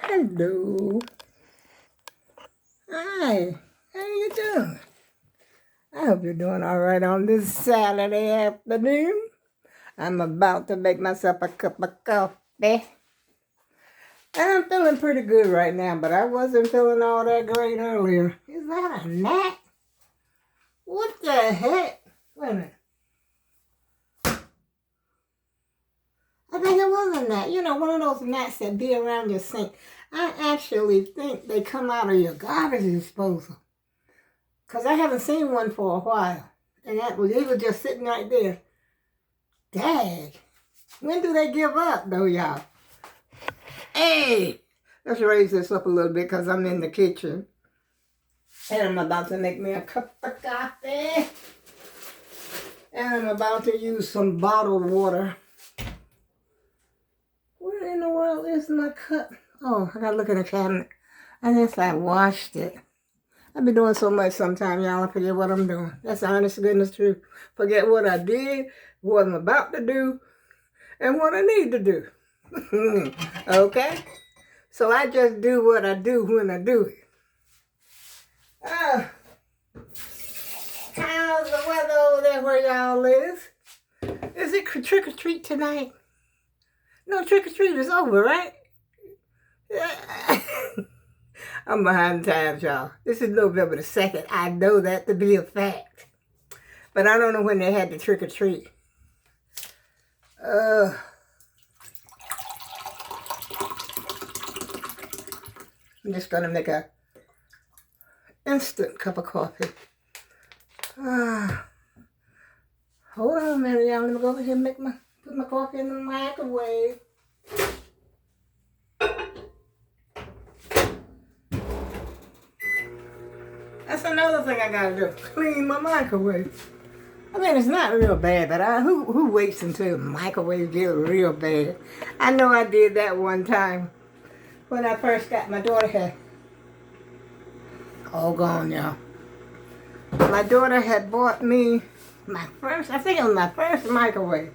Hello. Hi. How you doing? I hope you're doing all right on this Saturday afternoon. I'm about to make myself a cup of coffee. I'm feeling pretty good right now, but I wasn't feeling all that great earlier. Is that a gnat? What the heck? Wait a minute. I think it was a gnat. You know, one of those gnats that be around your sink. I actually think they come out of your garbage disposal. Because I haven't seen one for a while. And they were just sitting right there. Dang. When do they give up, though, y'all? Hey! Let's raise this up a little bit because I'm in the kitchen. And I'm about to make me a cup of coffee. And I'm about to use some bottled water. Where in the world is my cup? Oh, I gotta look in the cabinet. I guess I washed it. I've been doing so much sometimes, y'all, I forget what I'm doing. That's the honest goodness truth. Forget what I did, what I'm about to do, and what I need to do. Okay? So I just do what I do when I do it. How's the weather over there where y'all is? Is it trick or treat tonight? No, trick or treat is over, right? I'm behind times, y'all. This is November the 2nd. I know that to be a fact. But I don't know when they had the trick or treat. I'm just going to make a instant cup of coffee. Hold on a minute, y'all. Let me go over here and put my coffee in the microwave. That's another thing I gotta do. Clean my microwave. I mean, it's not real bad, but who waits until the microwave gets real bad? I know I did that one time when I first got my daughter had all gone, y'all. My daughter had bought me I think it was my first microwave.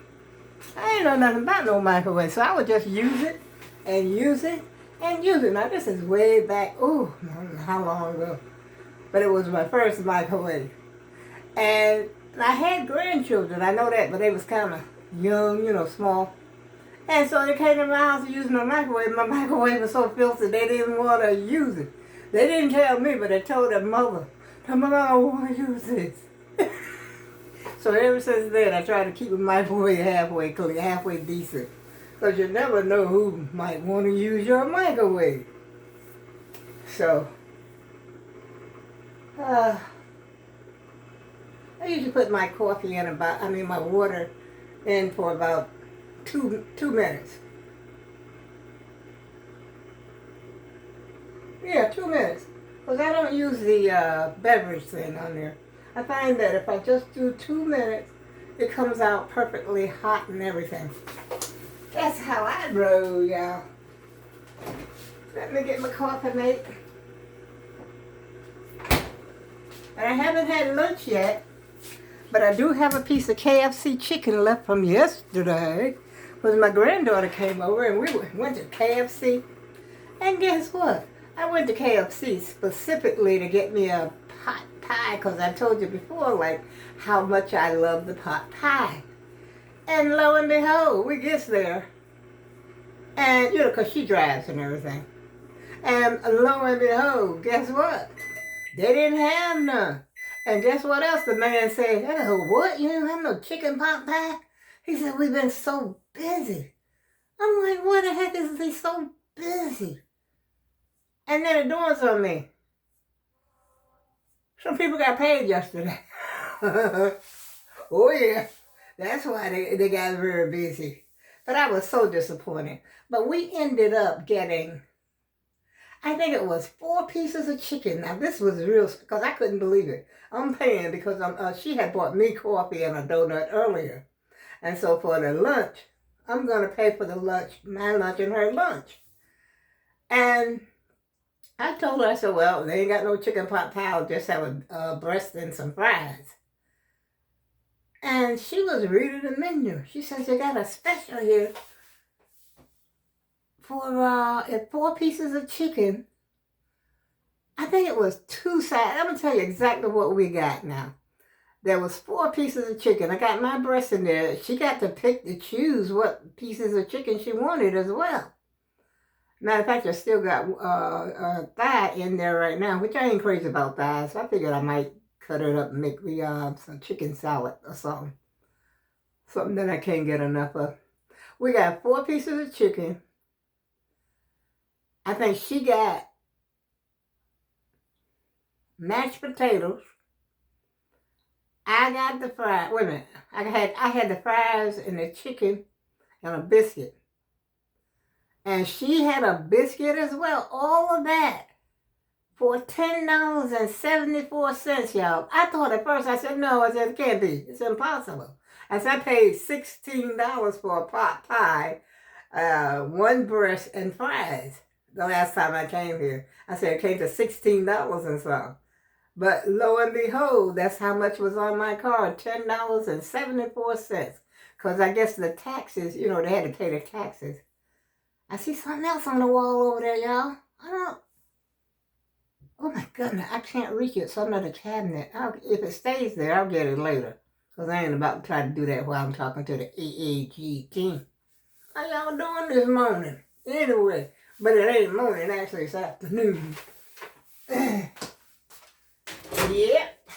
I ain't know nothing about no microwave, so I would just use it and use it and use it. Now this is way back, I don't know how long ago, but it was my first microwave. And I had grandchildren, I know that, but they was kind of young, small. And so they came to my house using my microwave. My microwave was so filthy, they didn't want to use it. They didn't tell me, but they told their mother, I don't want to use this. So ever since then, I try to keep the microwave halfway clean, halfway decent. Because you never know who might want to use your microwave. So, I usually put my coffee in my water in for about 2 minutes. Yeah, 2 minutes. Because I don't use the beverage thing on there. I find that if I just do 2 minutes, it comes out perfectly hot and everything. That's how I roll, y'all. Let me get my coffee made. And I haven't had lunch yet, but I do have a piece of KFC chicken left from yesterday. Because my granddaughter came over and we went to KFC. And guess what? I went to KFC specifically to get me a pot pie because I told you before, like, how much I love the pot pie. And lo and behold, we get there. And, because she drives and everything. And lo and behold, guess what? They didn't have none. And guess what else the man said? Oh, what? You don't have no chicken pot pie? He said, we've been so busy. I'm like, what the heck is he so busy? And then it dawns on me. Some people got paid yesterday. Oh yeah, that's why they got very busy. But I was so disappointed. But we ended up getting, I think it was 4 pieces of chicken. Now this was real, because I couldn't believe it. I'm paying because she had bought me coffee and a donut earlier. And so for the lunch, I'm going to pay for the lunch, my lunch and her lunch. And I told her, I said, well, they ain't got no chicken pot pie, I'll just have a breast and some fries. And she was reading the menu. She says, they got a special here if 4 pieces of chicken, I think it was 2 sides. I'm gonna tell you exactly what we got now. There was 4 pieces of chicken. I got my breast in there. She got to choose what pieces of chicken she wanted as well. Matter of fact, I still got a thigh in there right now, which I ain't crazy about thighs. So I figured I might cut it up and make me some chicken salad or something. Something that I can't get enough of. We got 4 pieces of chicken. I think she got mashed potatoes. I got the fries. Wait a minute. I had the fries and the chicken and a biscuit. And she had a biscuit as well. All of that for $10.74, y'all. I thought at first, I said, no, I said, it can't be. It's impossible. I said, I paid $16 for a pot pie, 1 breast, and fries the last time I came here. I said it came to $16 and something. But lo and behold, that's how much was on my card, $10.74. Because I guess the taxes, they had to pay the taxes. I see something else on the wall over there, y'all. Oh my goodness, I can't reach it. It's under the cabinet. If it stays there, I'll get it later. Because I ain't about to try to do that while I'm talking to the EAG team. How y'all doing this morning? Anyway, but it ain't morning, actually it's afternoon. Yep.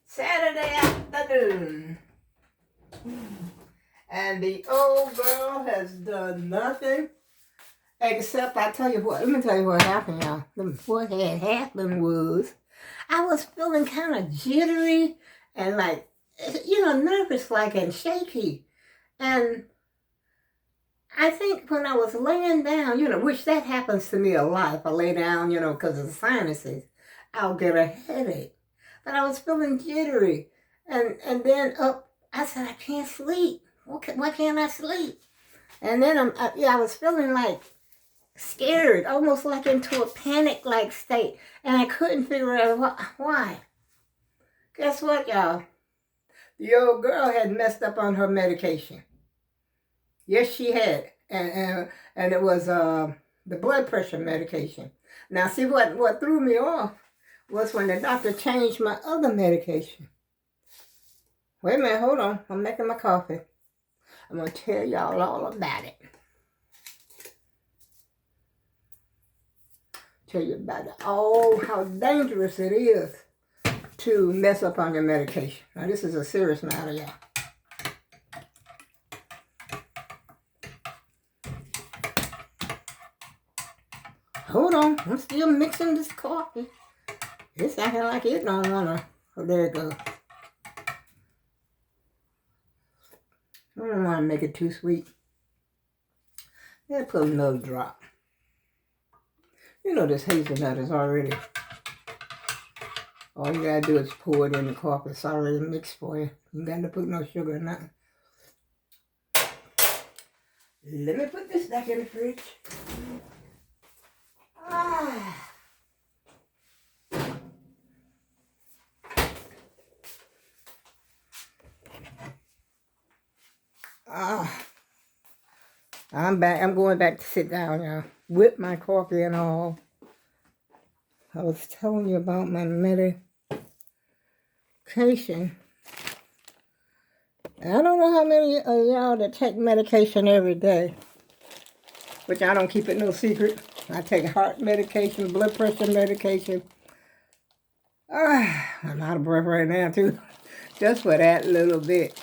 Saturday afternoon. And the old girl has done nothing except, let me tell you what happened, y'all. What had happened was, I was feeling kind of jittery and like, nervous like and shaky. And I think when I was laying down, which that happens to me a lot. If I lay down, because of the sinuses, I'll get a headache. But I was feeling jittery. And then I said, I can't sleep. Why can't I sleep? And then I was feeling like scared, almost like into a panic-like state. And I couldn't figure out why. Guess what, y'all? The old girl had messed up on her medication. Yes, she had. And it was the blood pressure medication. Now, see, what threw me off was when the doctor changed my other medication. Wait a minute, hold on. I'm making my coffee. I'm going to tell y'all all about it. Tell you about it. Oh, how dangerous it is to mess up on your medication. Now, this is a serious matter, y'all. Hold on, I'm still mixing this coffee. It's acting like it don't want to. Oh, there it goes. I don't want to make it too sweet. Let's put another drop. This hazelnut is already. All you gotta do is pour it in the coffee. It's already mixed for you. You got to put no sugar or nothing. Let me put this back in the fridge. I'm back. I'm going back to sit down now. With my coffee and all. I was telling you about my medication. I don't know how many of y'all that take medication every day. Which I don't keep it no secret. I take heart medication, blood pressure medication. I'm out of breath right now too. Just for that little bit.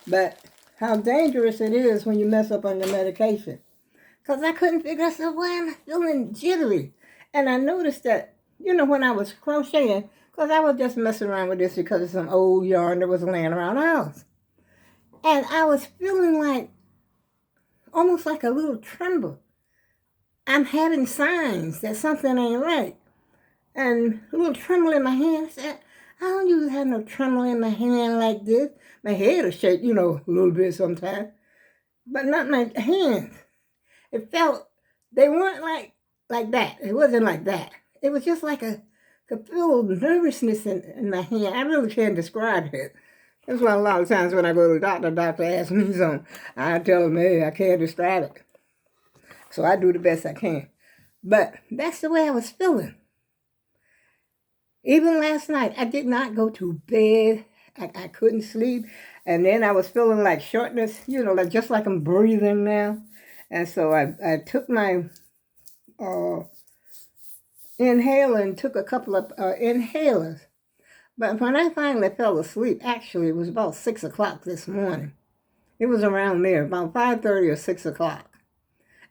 But how dangerous it is when you mess up on your medication. Because I couldn't figure out why am I feeling jittery. And I noticed that, when I was crocheting, because I was just messing around with this because of some old yarn that was laying around the house. And I was feeling like, almost like a little tremble. I'm having signs that something ain't right. And a little tremble in my hand. I said, I don't usually have no tremble in my hand like this. My head will shake, a little bit sometimes. But not my hands. It felt, they weren't like that. It wasn't like that. It was just like could feel nervousness in my hand. I really can't describe it. That's why a lot of times when I go to the doctor asks me something, I tell him, hey, I can't describe it. So I do the best I can. But that's the way I was feeling. Even last night, I did not go to bed. I couldn't sleep. And then I was feeling like shortness, like just like I'm breathing now. And so I took my inhaler and took a couple of inhalers. But when I finally fell asleep, actually, it was about 6 o'clock this morning. It was around there, about 5:30 or 6 o'clock.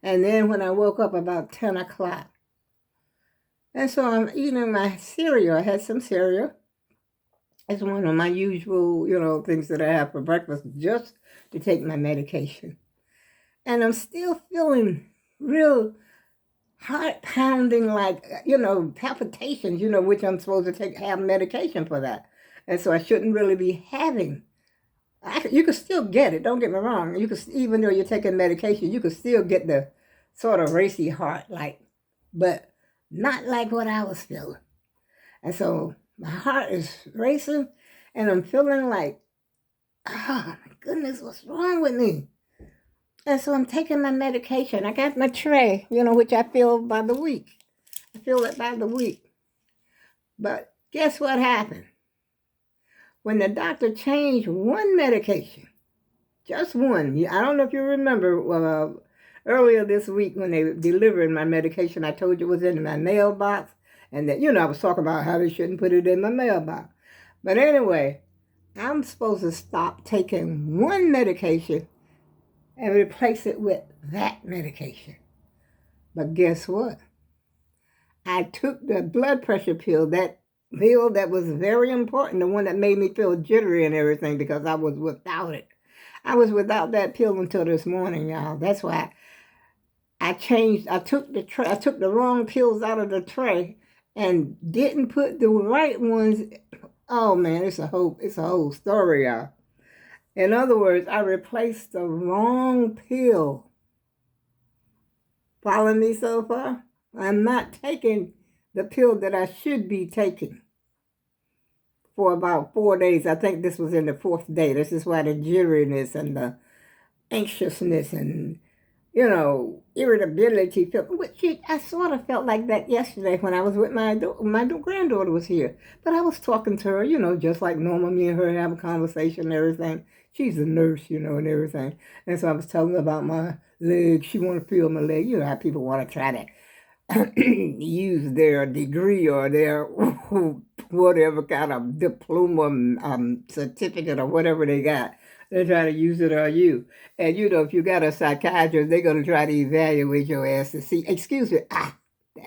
And then when I woke up about 10 o'clock. And so I'm eating my cereal. I had some cereal. It's one of my usual, things that I have for breakfast just to take my medication. And I'm still feeling real heart pounding, like, palpitations, which I'm supposed to have medication for that. And so I shouldn't really be having. You could still get it, don't get me wrong. You could, even though you're taking medication, you could still get the sort of racy heart, but not like what I was feeling. And so my heart is racing, and I'm feeling like, oh my goodness, what's wrong with me? And so I'm taking my medication. I got my tray, which I fill by the week. I fill it by the week. But guess what happened? When the doctor changed one medication, just one. I don't know if you remember earlier this week when they delivered my medication, I told you it was in my mailbox. And that, I was talking about how they shouldn't put it in my mailbox. But anyway, I'm supposed to stop taking one medication and replace it with that medication. But guess what? I took the blood pressure pill, that pill that was very important, the one that made me feel jittery and everything because I was without it. I was without that pill until this morning, y'all. That's why I took the wrong pills out of the tray and didn't put the right ones. Oh man, it's a whole story, y'all. In other words, I replaced the wrong pill. Follow me so far? I'm not taking the pill that I should be taking for about 4 days. I think this was in the 4th day. This is why the jitteriness and the anxiousness and irritability which I sort of felt like that yesterday when I was with my granddaughter was here. But I was talking to her, just like normal, me and her have a conversation and everything. She's a nurse, and everything. And so I was telling her about my leg. She want to feel my leg. You know how people want to try to use their degree or their whatever kind of diploma, certificate or whatever they got. They try to use it on you. And if you got a psychiatrist, they're going to try to evaluate your ass to see, excuse me, that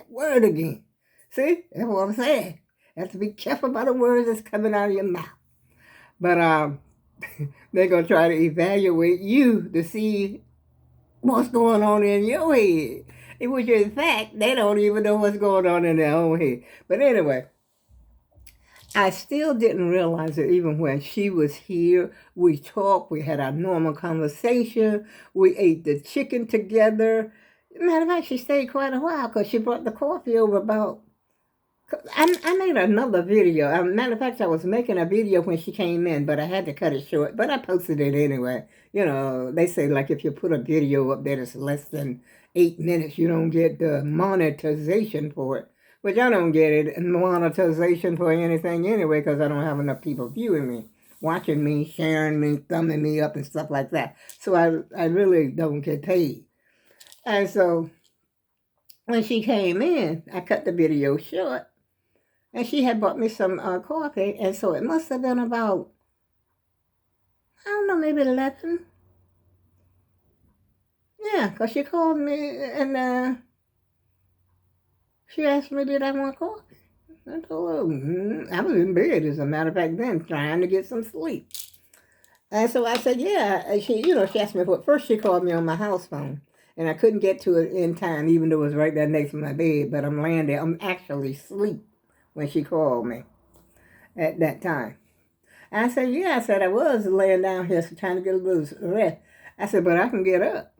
word again. See, that's what I'm saying. You have to be careful about the words that's coming out of your mouth. But they're going to try to evaluate you to see what's going on in your head. Which in fact, they don't even know what's going on in their own head. But anyway, I still didn't realize it even when she was here. We talked, we had our normal conversation, we ate the chicken together. Matter of fact, she stayed quite a while because she brought the coffee over about... I made another video. Matter of fact, I was making a video when she came in, but I had to cut it short. But I posted it anyway. They say like if you put a video up there that's less than 8 minutes, you don't get the monetization for it. Which I don't get it, monetization for anything anyway, because I don't have enough people viewing me, watching me, sharing me, thumbing me up and stuff like that. So I really don't get paid. And so when she came in, I cut the video short, and she had bought me some coffee, and so it must have been about, I don't know, maybe 11. Yeah, because she called me, and she asked me, did I want coffee? I told her, I was in bed, as a matter of fact, then, trying to get some sleep. And so I said, yeah. And she asked me what. First she called me on my house phone, and I couldn't get to it in time, even though it was right there next to my bed. But I'm laying there. I'm actually asleep when she called me at that time. And I said, yeah. I said, I was laying down here trying to get a little rest. I said, but I can get up,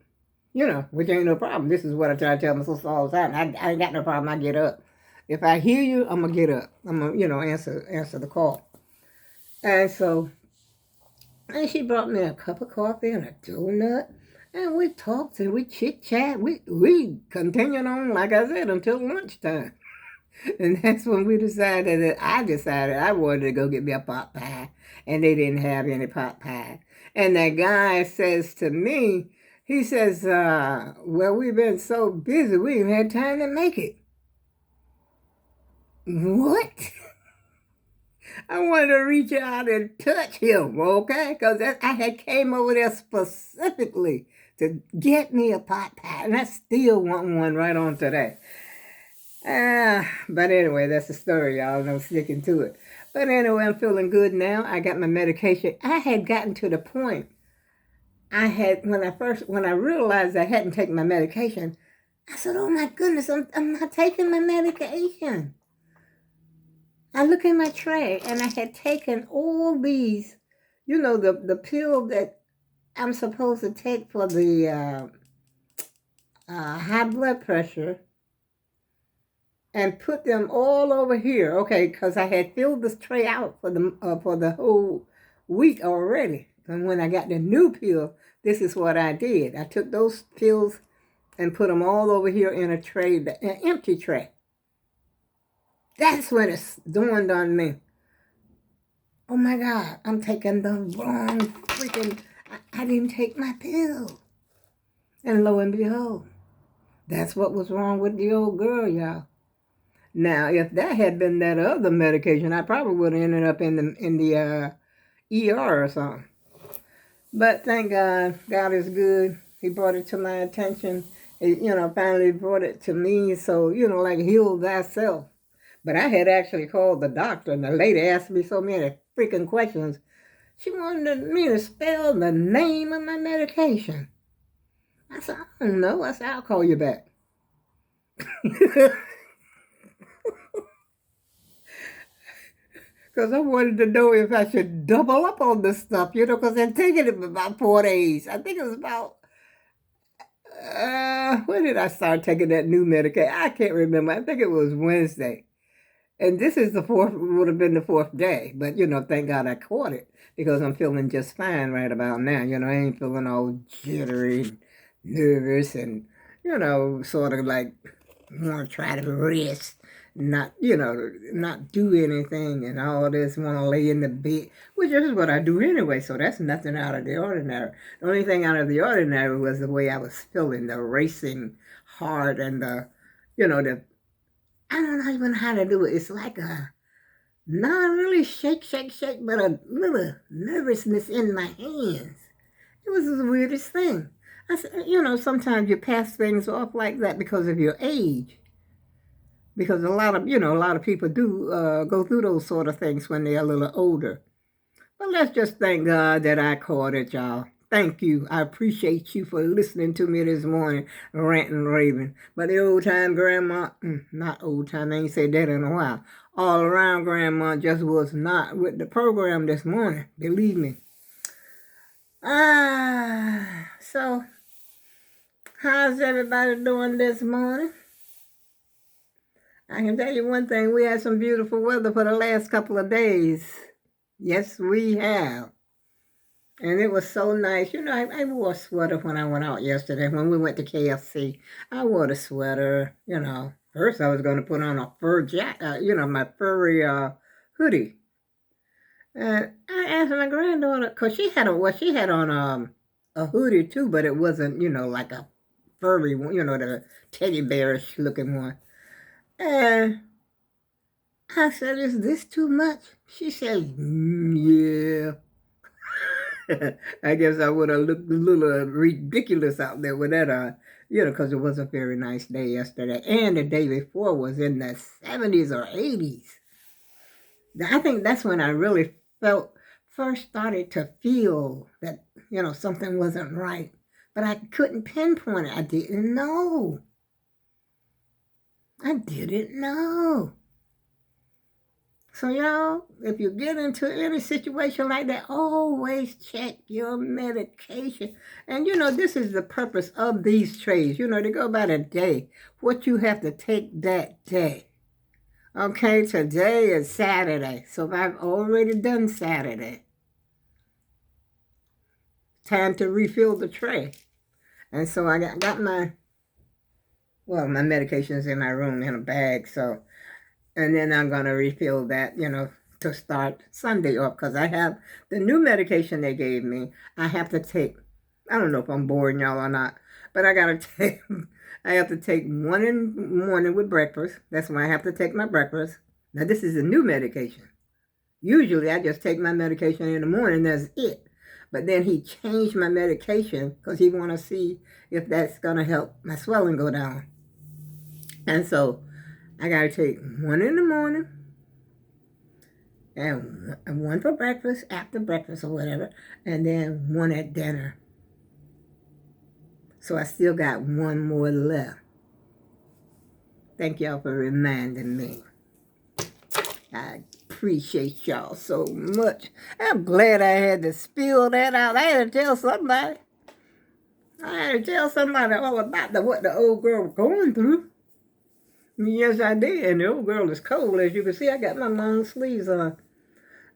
which ain't no problem. This is what I try to tell my sister all the time. I ain't got no problem. I get up. If I hear you, I'm going to get up. I'm going to, answer the call. And so And she brought me a cup of coffee and a donut. And we talked and we chit-chat. We continued on, like I said, until lunchtime. And that's when we decided that I decided I wanted to go get me a pot pie. And they didn't have any pot pie. And that guy says to me, he says, well, we've been so busy, we haven't had time to make it. What? I wanted to reach out and touch him, okay? Because I had came over there specifically to get me a pot pie. And I still want one right on today. But anyway, that's the story, y'all. No sticking to it. But anyway, I'm feeling good now. I got my medication. I had gotten to the point. When I realized I hadn't taken my medication, I said, "Oh my goodness, I'm not taking my medication." I look in my tray, and I had taken all these, the pill that I'm supposed to take for the high blood pressure, and put them all over here, okay, because I had filled this tray out for the whole week already. And when I got the new pill, this is what I did. I took those pills and put them all over here in a tray, an empty tray. That's when it dawned on me. Oh my God, I'm taking the wrong freaking, I didn't take my pill. And lo and behold, that's what was wrong with the old girl, y'all. Now, if that had been that other medication, I probably would have ended up in the ER or something. But thank God, God is good. He brought it to my attention. He, finally brought it to me. So, like heal thyself. But I had actually called the doctor, and the lady asked me so many freaking questions. She wanted me to spell the name of my medication. I said, I don't know. I said, I'll call you back. Because I wanted to know if I should double up on this stuff, because I'd taken it for about 4 days. I think it was about, when did I start taking that new medication? I can't remember. I think it was Wednesday. And this is would have been the 4th day. But, thank God I caught it because I'm feeling just fine right about now. I ain't feeling all jittery, nervous, and, sort of like want to try to rest. Not do anything and all this, want to lay in the bed, which is what I do anyway, so that's nothing out of the ordinary. The only thing out of the ordinary was the way I was feeling, the racing heart and I don't even know how to do it. It's like not really shake, but a little nervousness in my hands. It was the weirdest thing. I said, sometimes you pass things off like that because of your age. Because a lot of people do go through those sort of things when they're a little older. But let's just thank God that I caught it, y'all. Thank you. I appreciate you for listening to me this morning, ranting and raving. But the old time grandma, not old time, I ain't said that in a while. All around grandma just was not with the program this morning. Believe me. So how's everybody doing this morning? I can tell you one thing, we had some beautiful weather for the last couple of days. Yes, we have. And it was so nice. I wore a sweater when I went out yesterday. When we went to KFC, I wore the sweater, First I was going to put on a fur jacket, my furry hoodie. And I asked my granddaughter, because she had on a hoodie too, but it wasn't, like a furry one, the teddy bearish looking one. And I said, is this too much? She said, yeah. I guess I would have looked a little ridiculous out there with that on, because it was a very nice day yesterday. And the day before was in the 70s or 80s. I think that's when I really first started to feel that, something wasn't right. But I couldn't pinpoint it. I didn't know. So, y'all, if you get into any situation like that, always check your medication. And, this is the purpose of these trays. They go by the day, what you have to take that day. Okay, today is Saturday. So I've already done Saturday. time to refill the tray. And so I got my medication's in my room in a bag. So, and then I'm going to refill that, to start Sunday off because I have the new medication they gave me. I have to take, I don't know if I'm boring y'all or not, but I got to take, I have to take one in the morning with breakfast. That's why I have to take my breakfast. Now, this is a new medication. Usually, I just take my medication in the morning, that's it. But then he changed my medication because he want to see if that's going to help my swelling go down. And so, I got to take one in the morning and one for breakfast, after breakfast or whatever, and then one at dinner. So I still got one more left. Thank y'all for reminding me. I appreciate y'all so much. I'm glad I had to spill that out. I had to tell somebody. I had to tell somebody all about what the old girl was going through. Yes, I did. And the old girl is cold. As you can see, I got my long sleeves on.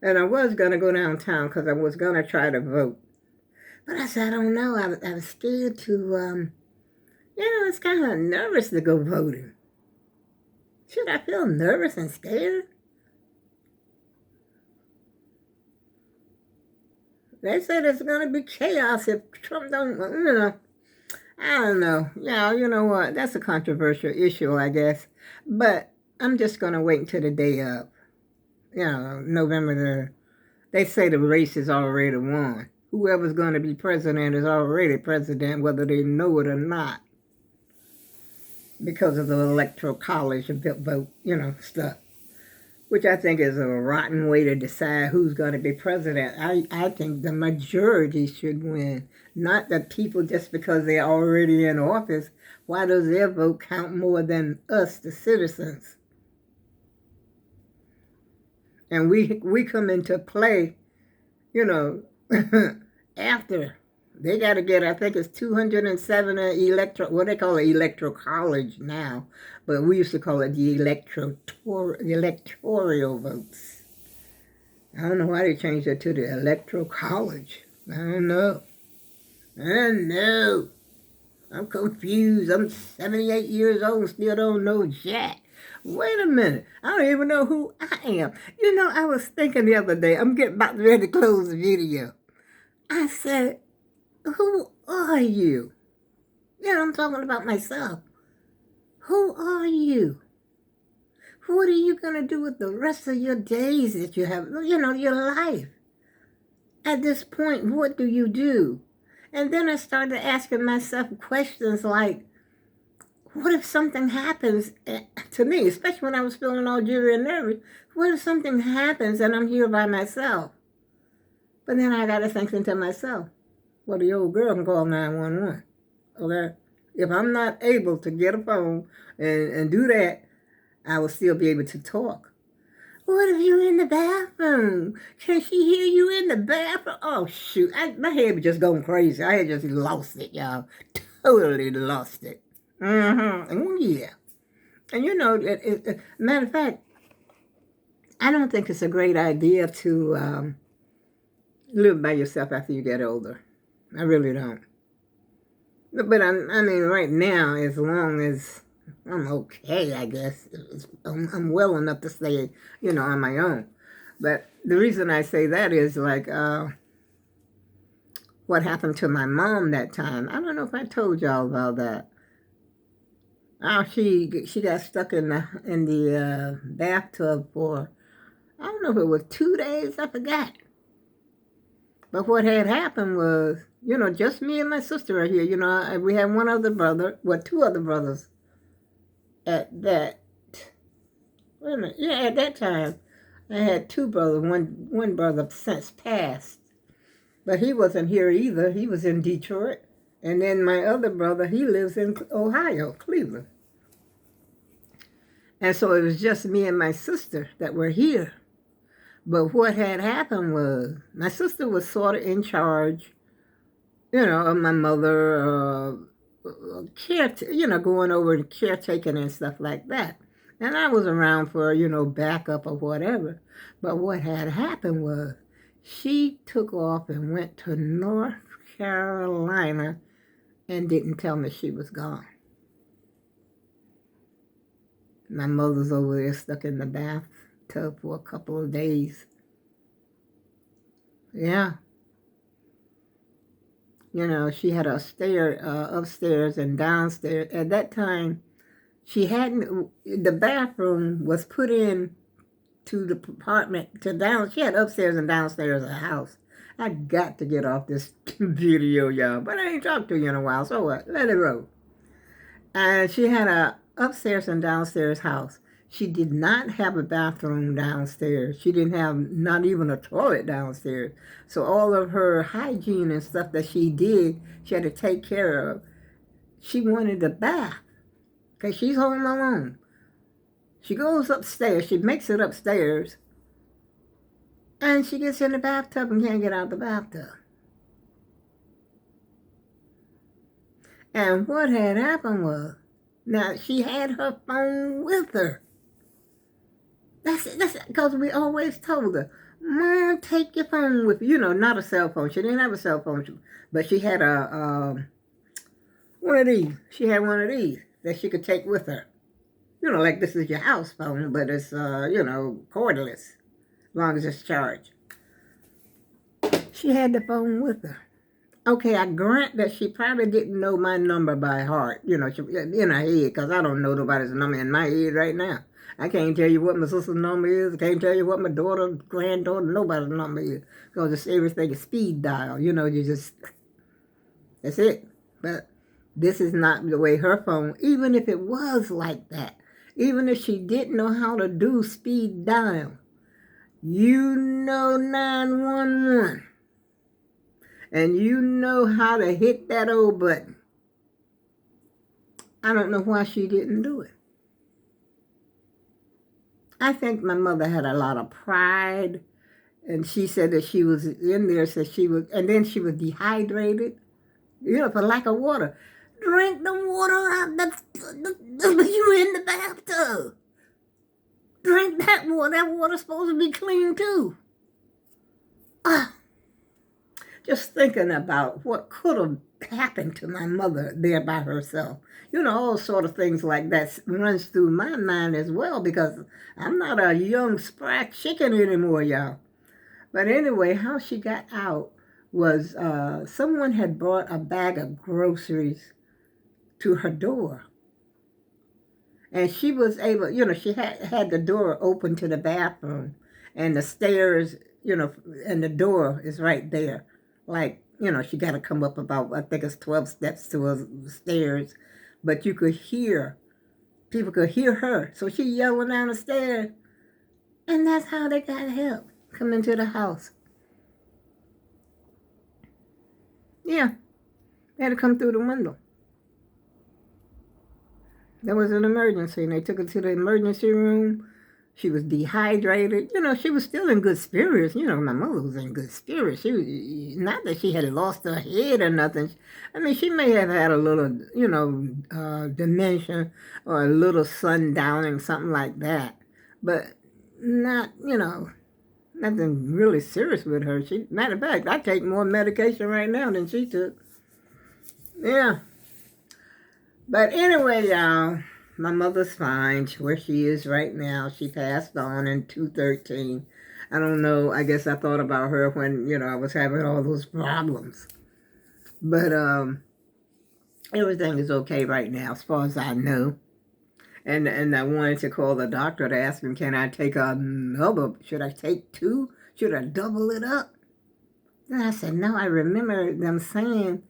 And I was going to go downtown because I was going to try to vote. But I said, I don't know. I was scared to, it's kind of nervous to go voting. Should I feel nervous and scared? They said it's going to be chaos if Trump don't, I don't know. Yeah, you know what? That's a controversial issue, I guess. But I'm just going to wait until the day of, November they say the race is already won. Whoever's going to be president is already president, whether they know it or not. Because of the electoral college vote, stuff. Which I think is a rotten way to decide who's going to be president. I think the majority should win, not the people just because they're already in office. Why does their vote count more than us, the citizens? And we come into play, after. They got to get, I think it's 207 what they call it electoral college now, but we used to call it the electoral votes. I don't know why they changed it to the electoral college. I don't know. I'm confused. I'm 78 years old and still don't know jack. Wait a minute. I don't even know who I am. I was thinking the other day, I'm getting about ready to close the video. I said, who are you? I'm talking about myself. Who are you? What are you going to do with the rest of your days that you have, your life? At this point, what do you do? And then I started asking myself questions like, what if something happens to me, especially when I was feeling all jittery and nervous? What if something happens and I'm here by myself? But then I got to think to myself, well, the old girl can call 911, okay? If I'm not able to get a phone and do that, I will still be able to talk. What if you're in the bathroom? Can she hear you in the bathroom? Oh, shoot. My head was just going crazy. I had just lost it, y'all. Totally lost it. Oh, yeah. And matter of fact, I don't think it's a great idea to live by yourself after you get older. I really don't. But I mean, right now, as long as I'm okay, I guess, I'm well enough to stay, on my own. But the reason I say that is like what happened to my mom that time. I don't know if I told y'all about that. She got stuck in the bathtub for, I don't know if it was 2 days, I forgot. But what had happened was, just me and my sister are here. We had one other brother, two other brothers at that. Wait a minute. Yeah, at that time, I had two brothers. One brother since passed. But he wasn't here either. He was in Detroit. And then my other brother, he lives in Ohio, Cleveland. And so it was just me and my sister that were here. But what had happened was my sister was sort of in charge, of my mother, going over and caretaking and stuff like that. And I was around for, backup or whatever. But what had happened was she took off and went to North Carolina and didn't tell me she was gone. My mother's over there stuck in the bathtub for a couple of days. Yeah. You know, she had a upstairs and downstairs. At that time, the bathroom was put in to the apartment, she had upstairs and downstairs of the house. I got to get off this video, y'all, but I ain't talked to you in a while, so what? Let it roll. And she had a upstairs and downstairs house. She did not have a bathroom downstairs. She didn't have not even a toilet downstairs. So all of her hygiene and stuff that she did, she had to take care of. She wanted a bath because she's home alone. She goes upstairs. She makes it upstairs. And she gets in the bathtub and can't get out the bathtub. And what had happened was, now she had her phone with her. That's because we always told her, Mom, take your phone with you. You know, not a cell phone. She didn't have a cell phone, but she had one of these. She had one of these that she could take with her. You know, like this is your house phone, but it's, cordless, as long as it's charged. She had the phone with her. Okay, I grant that she probably didn't know my number by heart, in her head, because I don't know nobody's number in my head right now. I can't tell you what my sister's number is. I can't tell you what my daughter, granddaughter, nobody's number is. Because everything is speed dial. That's it. But this is not the way her phone, even if it was like that, even if she didn't know how to do speed dial, 911. And you know how to hit that old button. I don't know why she didn't do it. I think my mother had a lot of pride, and she said that she was in there, and then she was dehydrated, for lack of water. Drink the water out you in the bathtub. Drink that water. That water's supposed to be clean too. Just thinking about what could have happened to my mother there by herself. All sort of things like that runs through my mind as well, because I'm not a young sprack chicken anymore, y'all. But anyway, how she got out was someone had brought a bag of groceries to her door. And she was able, she had the door open to the bathroom, and the stairs, and the door is right there. Like, she got to come up about, I think it's 12 steps to the stairs. But people could hear her. So she yelling down the stairs. And that's how they got help come into the house. Yeah. They had to come through the window. There was an emergency, and they took her to the emergency room. She was dehydrated. She was still in good spirits. My mother was in good spirits. She was, not that she had lost her head or nothing. I mean, she may have had a little, dementia or a little sundowning, something like that. But not, nothing really serious with her. Matter of fact, I take more medication right now than she took. Yeah. But anyway, y'all. My mother's fine where she is right now. She passed on in 2013. I don't know. I guess I thought about her when, I was having all those problems. But everything is okay right now as far as I know. And I wanted to call the doctor to ask him, can I take another? Should I take 2? Should I double it up? Then I said, no. I remember them saying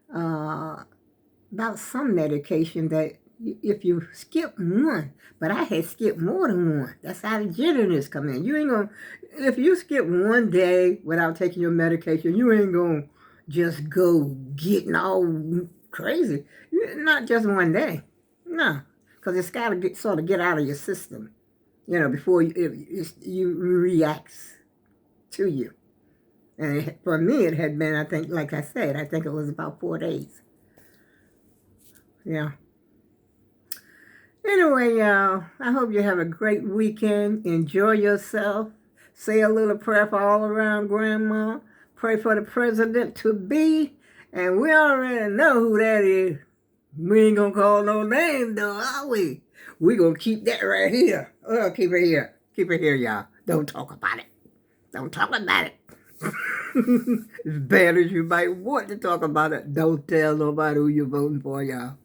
about some medication that if you skip one, but I had skipped more than one. That's how the jitteriness come in. You ain't gonna, if you skip one day without taking your medication, you ain't gonna just go getting all crazy. Not just one day. No, because it's got to sort of get out of your system, before you reacts to you. And for me, it had been, I think, like I said, I think it was about 4 days. Yeah. Anyway, y'all, I hope you have a great weekend. Enjoy yourself. Say a little prayer for all around Grandma. Pray for the president to be. And we already know who that is. We ain't gonna call no name though, are we? We gonna keep that right here. Oh, keep it here. Keep it here, y'all. Don't talk about it. Don't talk about it. As bad as you might want to talk about it, don't tell nobody who you're voting for, y'all.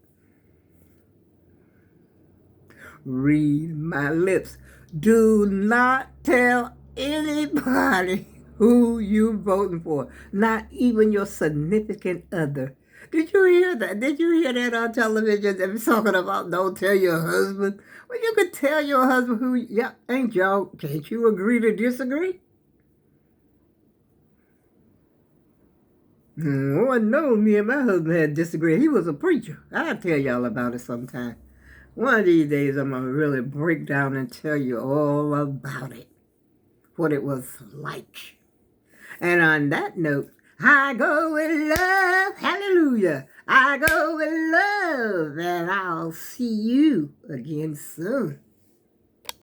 Read my lips. Do not tell anybody who you're voting for, not even your significant other. Did you hear that? Did you hear that on television? They were talking about don't tell your husband. Well, you could tell your husband who, yeah, ain't y'all, can't you agree to disagree? Oh, no, me and my husband had disagreed. He was a preacher. I'll tell y'all about it sometime. One of these days, I'm going to really break down and tell you all about it, what it was like. And on that note, I go with love, hallelujah. I go with love, and I'll see you again soon.